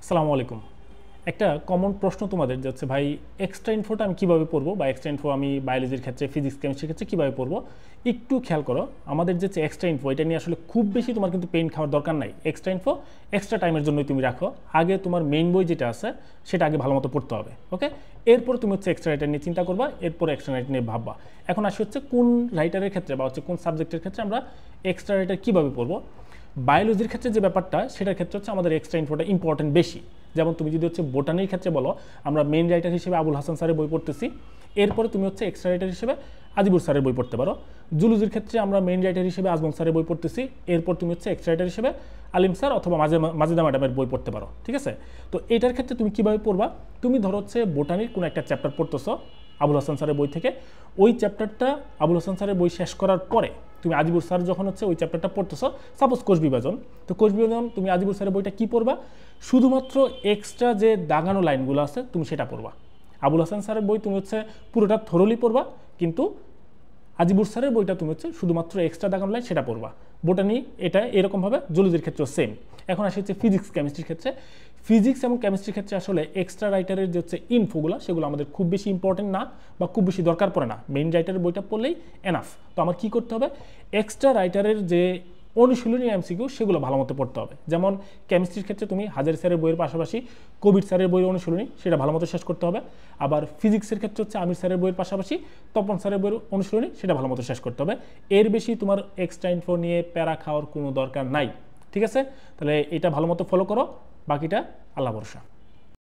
আসসালামু আলাইকুম। একটা কমন প্রশ্ন তোমাদের যে হচ্ছে ভাই এক্সট্রা ইনফোটা আমি কীভাবে পড়বো বা এক্সট্রা ইনফো আমি বায়োলজির ক্ষেত্রে ফিজিক্স কেমিস্ট্রির ক্ষেত্রে কীভাবে পড়বো। একটু খেয়াল করো, আমাদের যে এক্সট্রা ইনফো এটা নিয়ে আসলে খুব বেশি তোমার কিন্তু পেইন খাওয়ার দরকার নাই। এক্সট্রা ইনফো এক্সট্রা টাইমের জন্যই তুমি রাখো। আগে তোমার মেইন বই যেটা আছে সেটা আগে ভালো মতো পড়তে হবে, ওকে? এরপর তুমি হচ্ছে এক্সট্রা রাইটার নিয়ে চিন্তা করবা, এরপর এক্সট্রা রাইটার নিয়ে ভাববা। এখন আসি হচ্ছে কোন রাইটারের ক্ষেত্রে বা হচ্ছে কোন সাবজেক্টের ক্ষেত্রে আমরা এক্সট্রা রাইটার কীভাবে পড়বো। বায়োলজির ক্ষেত্রে যে ব্যাপারটা সেটার ক্ষেত্রে হচ্ছে আমাদের এক্সট্রা ইনফোটা ইম্পর্টেন্ট বেশি। যেমন তুমি যদি হচ্ছে বোটানির ক্ষেত্রে বলো, আমরা মেইন রাইটার হিসেবে আবুল হাসান স্যারের বই পড়তেছি, এরপরে তুমি হচ্ছে এক্সট্রা রাইটার হিসেবে আজিবুর স্যারের বই পড়তে পারো। জুলজির ক্ষেত্রে আমরা মেইন রাইটার হিসেবে আজমল স্যারের বই পড়তেছি, এরপর তুমি হচ্ছে এক্সট্রা রাইটার হিসেবে আলিম স্যার অথবা মাজেদা ম্যাডামের বই পড়তে পারো, ঠিক আছে? তো এটার ক্ষেত্রে তুমি কীভাবে পড়বা, তুমি ধরো হচ্ছে বোটানির কোনো একটা চ্যাপ্টার পড়তেছো আবুল হাসান স্যারের বই থেকে, ওই চ্যাপ্টারটা আবুল হাসান স্যারের বই শেষ করার পরে তুমি আজিবুর স্যার যখন হচ্ছে ওই চ্যাপ্টারটা পড়তেছো, সাপোজ কোষ বিভাজন, তো কোষ বিভাজন তুমি আজিবুর স্যারের বইটা কী পড়বা, শুধুমাত্র এক্সট্রা যে দাগানো লাইনগুলো আছে তুমি সেটা পড়বা। আবুল হাসান স্যারের বই তুমি হচ্ছে পুরোটা থরলি পড়বা, কিন্তু আজিবুর স্যারের বইটা তুমি হচ্ছে শুধুমাত্র এক্সট্রা দাগানো লাইন সেটা পড়বা। বোটানি এটা এরকমভাবে, জুলজির ক্ষেত্রেও সেম। এখন আসে হচ্ছে ফিজিক্স কেমিস্ট্রির ক্ষেত্রে। ফিজিক্স এবং কেমিস্ট্রির ক্ষেত্রে আসলে এক্সট্রা রাইটারের যে হচ্ছে ইনফোগুলো সেগুলো আমাদের খুব বেশি ইম্পর্টেন্ট না বা খুব বেশি দরকার পড়ে না, মেইন রাইটারের বইটা পড়লেই এনাফ। তো আমার কী করতে হবে, এক্সট্রা রাইটারের যে অনুশীলনী এমসিকিউ সেগুলো ভালো মতো পড়তে হবে। যেমন কেমিস্ট্রির ক্ষেত্রে তুমি হাজার স্যারের বইয়ের পাশাপাশি কবির স্যারের বইয়ের অনুশীলনী সেটা ভালো মতো শেষ করতে হবে। আবার ফিজিক্সের ক্ষেত্রে হচ্ছে আমির স্যারের বইয়ের পাশাপাশি তপন স্যারের বইয়ের অনুশীলনী সেটা ভালো মতো শেষ করতে হবে। এর বেশি তোমার এক্সট্রা ইনফো নিয়ে প্যারা খাওয়ার কোনো দরকার নাই, ঠিক আছে? তাহলে এটা ভালো মতো ফলো করো, বাকিটা আল্লাহ ভরসা।